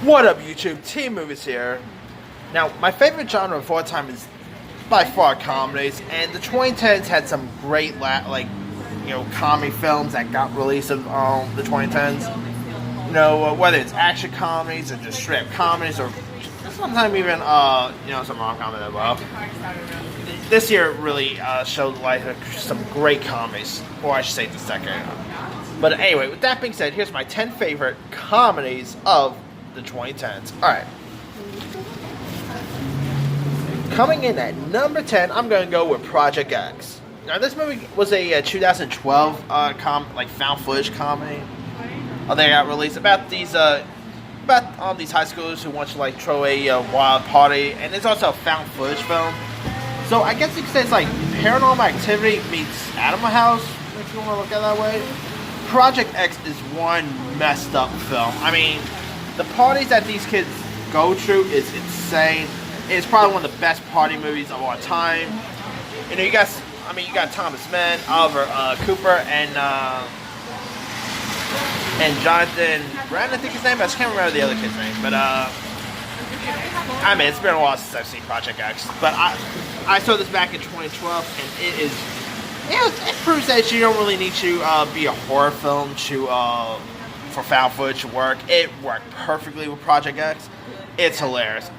What up, YouTube? Team Movies here. Now, my favorite genre of all time is by far comedies, and the 2010s had some great, comedy films that got released in the 2010s. Whether it's action comedies or just straight up comedies, or sometimes even, some rom-com as well. This year really showed some great comedies, or I should say this decade. But anyway, with that being said, here's my 10 favorite comedies of the 2010s. Alright. Coming in at number 10, I'm going to go with Project X. Now, this movie was a 2012 found footage comedy. They got released about these high schoolers who want to throw a wild party, and it's also a found footage film. So I guess you could say it's like Paranormal Activity meets Animal House, if you want to look at it that way. Project X is one messed up film. I mean, the parties that these kids go through is insane. It's probably one of the best party movies of all time. You got Thomas Mann, Oliver Cooper, and Jonathan Brand, I think his name. I just can't remember the other kid's name. But it's been a while since I've seen Project X. But I saw this back in 2012, and it proves that you don't really need to be a horror film for found footage to work. It worked perfectly with Project X. It's hilarious.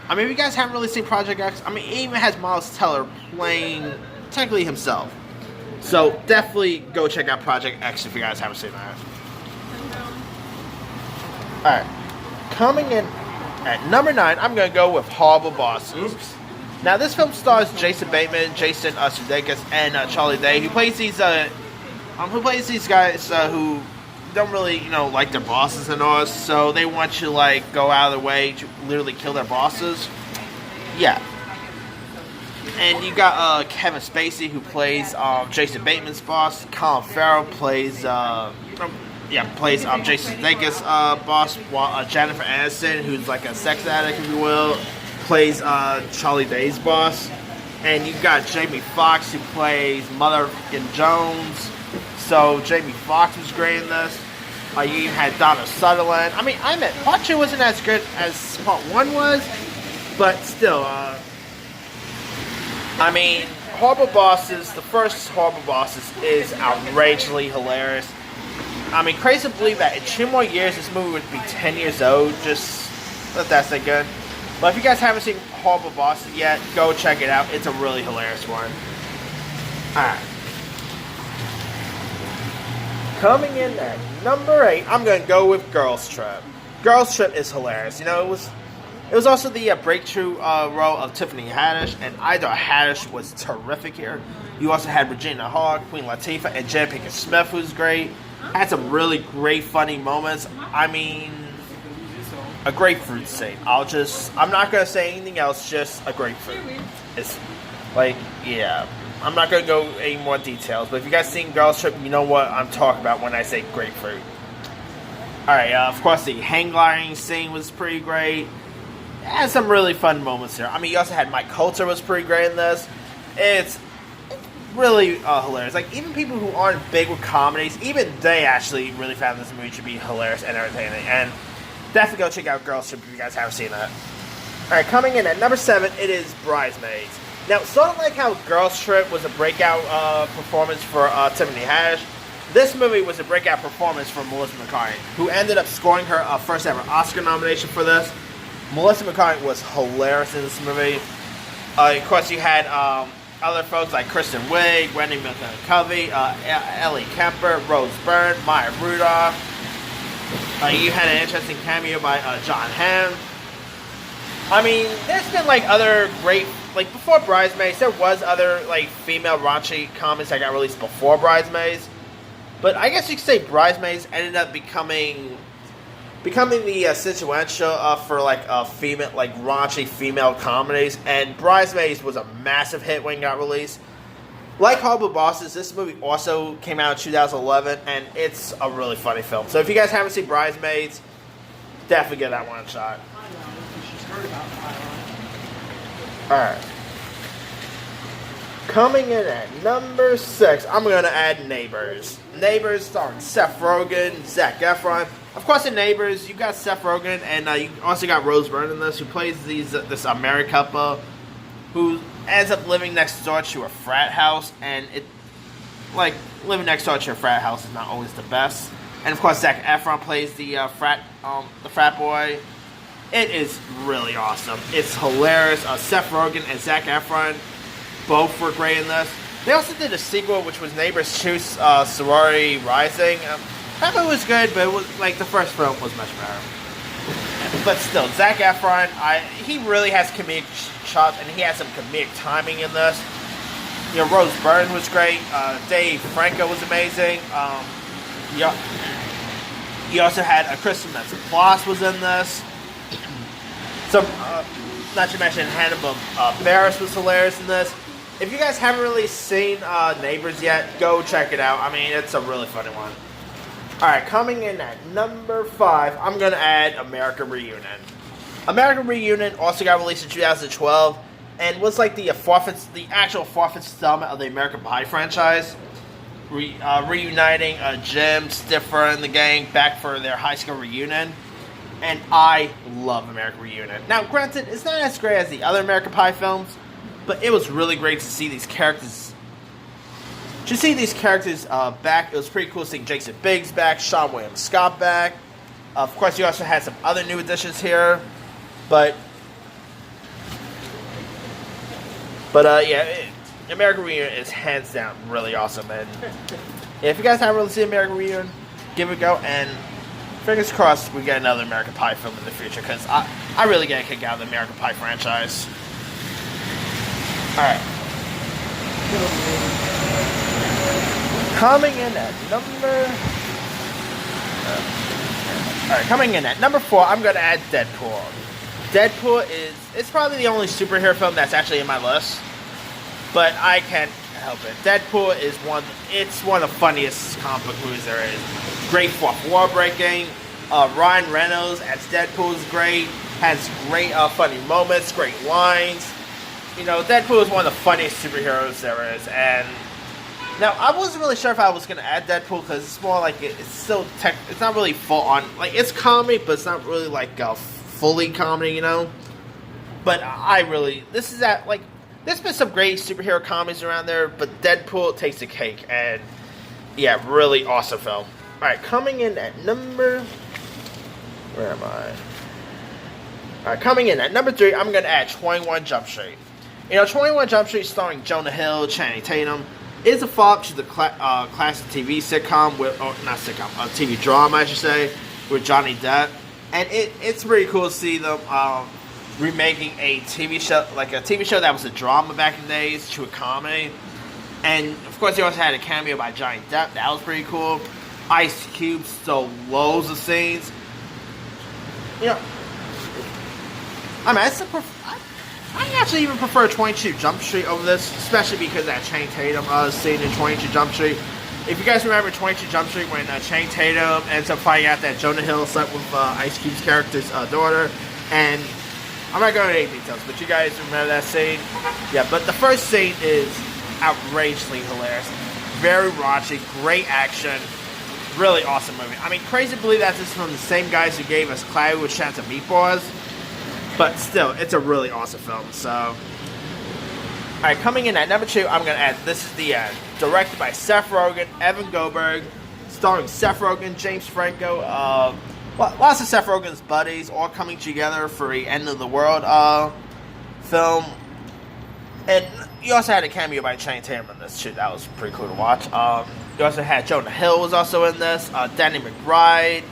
If you guys haven't really seen Project X, it even has Miles Teller playing technically himself. So definitely go check out Project X if you guys haven't seen that. Alright. Coming in at number 9, I'm going to go with Horrible Bosses. Oops. Now, this film stars Jason Bateman, Jason Sudeikis, and Charlie Day, who plays these guys who don't really, like their bosses and all, so they want to, go out of their way to literally kill their bosses. Yeah. And you got Kevin Spacey, who plays Jason Bateman's boss. Colin Farrell plays Jason Sudeikis' boss, while Jennifer Aniston, who's like a sex addict, if you will, plays Charlie Day's boss. And you got Jamie Foxx, who plays Mother Jones. So Jamie Foxx was great in this. You even had Donna Sutherland. Part 2 wasn't as good as Part 1 was, but still, Horrible Bosses, the first Horrible Bosses is outrageously hilarious. Crazy to believe that in 2 more years, this movie would be 10 years old. Just let that say good. But if you guys haven't seen Horrible Bosses yet, go check it out. It's a really hilarious one. Alright. Coming in at number 8, I'm going to go with Girls Trip. Girls Trip is hilarious. It was also the breakthrough role of Tiffany Haddish, and I thought Haddish was terrific here. You also had Regina Hall, Queen Latifah, and Jada Pinkett Smith, who's great. Had some really great funny moments. A grapefruit scene. I'm not going to say anything else, just a grapefruit. It's I'm not going to go any more details, but if you guys seen Girls Trip, you know what I'm talking about when I say grapefruit. Alright, of course the hang gliding scene was pretty great. It had some really fun moments here. You also had Mike Coulter was pretty great in this. It's really hilarious. Even people who aren't big with comedies, even they actually really found this movie to be hilarious and entertaining. And definitely go check out Girls Trip if you guys haven't seen that. Alright, coming in at number 7, it is Bridesmaids. Now, sort of like how Girls Trip was a breakout performance for Tiffany Haddish, this movie was a breakout performance for Melissa McCarthy, who ended up scoring her first ever Oscar nomination for this. Melissa McCarthy was hilarious in this movie. Of course, you had other folks like Kristen Wiig, Wendy McCovey, Ellie Kemper, Rose Byrne, Maya Rudolph. You had an interesting cameo by John Hamm. There's been other great, before Bridesmaids, there was other female raunchy comedies that got released before Bridesmaids. But I guess you could say Bridesmaids ended up becoming the situational for female raunchy female comedies, and Bridesmaids was a massive hit when it got released. Like Horrible Bosses, this movie also came out in 2011, and it's a really funny film. So if you guys haven't seen Bridesmaids, definitely give that one a shot. Alright. Coming in at number 6, I'm going to add Neighbors. Neighbors starring Seth Rogen, Zac Efron, Of course, in Neighbors, you got Seth Rogen, and you also got Rose Byrne in this, who plays this married couple who ends up living next door to a frat house, and living next door to a frat house is not always the best. And of course, Zac Efron plays the frat boy. It is really awesome. It's hilarious. Seth Rogen and Zac Efron both were great in this. They also did a sequel, which was Neighbors 2, Sorority Rising. That movie was good, but it was the first film was much better. But still, Zac Efron, he really has comedic chops, and he has some comedic timing in this. Rose Byrne was great. Dave Franco was amazing. You also had Kristen Mensah-Kloss was in this. So, not to mention Hannibal Barris was hilarious in this. If you guys haven't really seen Neighbors yet, go check it out. I mean, it's a really funny one. Alright, coming in at number 5, I'm going to add American Reunion. American Reunion also got released in 2012 and was like the actual fourth installment of the American Pie franchise. Reuniting Jim, Stifler, and the gang back for their high school reunion. And I love American Reunion. Now, granted, it's not as great as the other American Pie films, but it was really great to see these characters. Back, it was pretty cool seeing Jason Biggs back, Sean William Scott back. Of course, you also had some other new additions here, but American Reunion is hands down really awesome. And if you guys haven't really seen American Reunion, give it a go. And fingers crossed we get another American Pie film in the future, because I really get a kick out of the American Pie franchise. Alright. Coming in at number 4, I'm going to add Deadpool. Deadpool it's probably the only superhero film that's actually in my list, but I can't help it. Deadpool is one of the funniest comic book movies there is. Great fourth wall breaking. Ryan Reynolds as Deadpool is great. Has great funny moments, great lines. Deadpool is one of the funniest superheroes there is, and now I wasn't really sure if I was going to add Deadpool, because it's more like it's not really full on, it's comedy, but it's not really fully comedy, But there's been some great superhero comedies around there, but Deadpool takes the cake, and yeah, really awesome film. Alright, coming in at number... Where am I? Alright, coming in at number 3, I'm going to add 21 Jump Street. 21 Jump Street, starring Jonah Hill, Channing Tatum, is a follow-up to the classic TV sitcom, TV drama, I should say, with Johnny Depp. And it's pretty cool to see them remaking a TV show that was a drama back in the days to a comedy. And of course, they also had a cameo by Johnny Depp. That was pretty cool. Ice Cube stole loads of scenes. I actually even prefer 22 Jump Street over this, especially because of that Channing Tatum scene in 22 Jump Street. If you guys remember 22 Jump Street, when Channing Tatum ends up finding out that Jonah Hill slept with Ice Cube's character's daughter, and I'm not going into any details, but you guys remember that scene? Yeah, but the first scene is outrageously hilarious. Very raunchy, great action, really awesome movie. I mean, crazy to believe that this is from the same guys who gave us Cloudy with Chance of Meatballs, but still, it's a really awesome film, so... Alright, coming in at number 2, I'm going to add This Is the End. Directed by Seth Rogen, Evan Goldberg, starring Seth Rogen, James Franco, lots of Seth Rogen's buddies, all coming together for the End of the World film. And you also had a cameo by Channing Tatum in this, too. That was pretty cool to watch. You also had Jonah Hill was also in this, Danny McBride.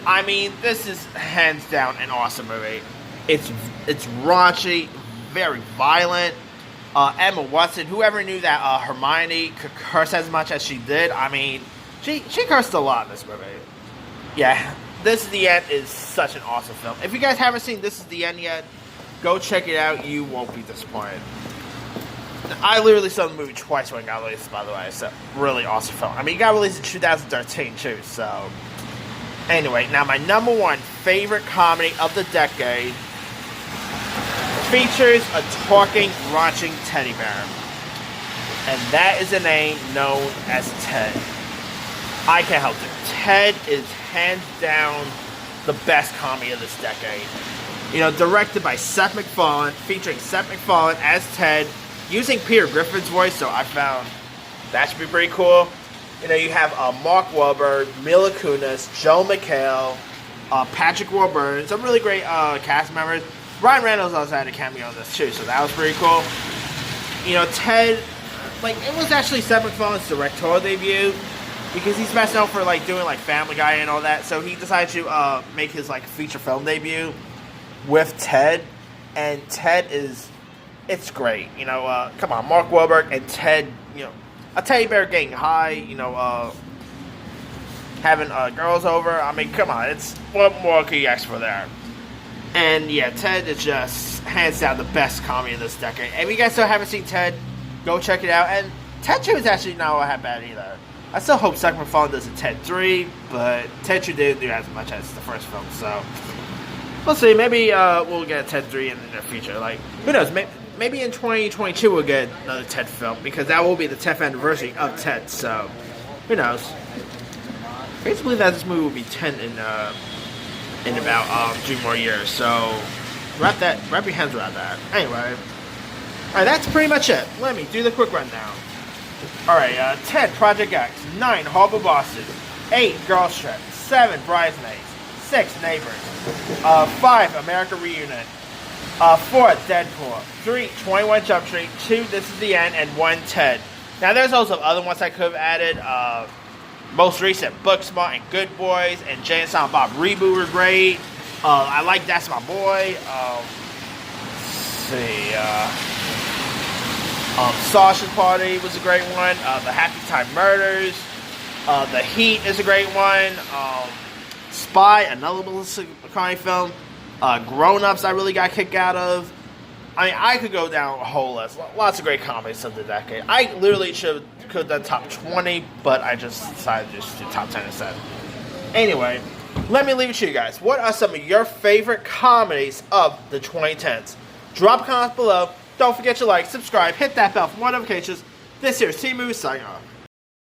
I mean, this is hands down an awesome movie. It's raunchy, very violent. Emma Watson, whoever knew that Hermione could curse as much as she did, I mean, she cursed a lot in this movie. Yeah, This Is the End is such an awesome film. If you guys haven't seen This Is the End yet, go check it out. You won't be disappointed. I literally saw the movie twice when it got released, by the way. So, really awesome film. I mean, it got released in 2013, too, so... Anyway, now my number 1 favorite comedy of the decade features a talking, raunchy teddy bear. And that is a name known as Ted. I can't help it. Ted is hands down the best comedy of this decade. You know, directed by Seth MacFarlane, featuring Seth MacFarlane as Ted, using Peter Griffin's voice, so I found that should be pretty cool. You know, you have Mark Wahlberg, Mila Kunis, Joel McHale, Patrick Warburton, some really great cast members. Ryan Reynolds also had a cameo on this too, so that was pretty cool. You know, Ted, like, it was actually Seth MacFarlane's directorial debut, because he's best known for, like, doing, like, Family Guy and all that, so he decided to make his, like, feature film debut with Ted, and Ted is, it's great. You know, come on, Mark Wahlberg and Ted, you know, a teddy bear getting high, you know, having girls over. I mean, come on, it's, what more could you ask for there? And yeah, Ted is just hands down the best comedy of this decade. And if you guys still haven't seen Ted, go check it out. And Ted 2 is actually not that bad either. I still hope Seth MacFarlane does a Ted 3, but Ted 2 didn't do as much as the first film, so we'll see. Maybe we'll get a Ted 3 in the near future. Like, who knows? Maybe in 2022 we'll get another Ted film, because that will be the 10th anniversary of Ted, so who knows? Basically, that this movie will be 10 in about 3 more years, so wrap your hands around that. Anyway, alright, that's pretty much it. Let me do the quick rundown. Alright, 10, Project X, 9, Horrible Bosses, 8, Girls Trip, 7, Bridesmaids, 6, Neighbors, 5, America Reunite, 4, Deadpool, 3, 21 Jump Street, 2, This Is the End, and 1, Ted. Now, there's also other ones I could have added. Most recent, Booksmart and Good Boys, and Jay and Silent Bob Reboot were great. I like That's My Boy. Let's see. Sausage Party was a great one. The Happy Time Murders. The Heat is a great one. Spy, another Melissa McCartney film. Grown Ups, I really got a kick out of. I mean, I could go down a whole list. Lots of great comedies of the decade. I literally could have done top 20, but I just decided to just do top 10 instead. Anyway, let me leave it to you guys. What are some of your favorite comedies of the 2010s? Drop comments below. Don't forget to like, subscribe, hit that bell for more notifications. This here is Team Movie signing off.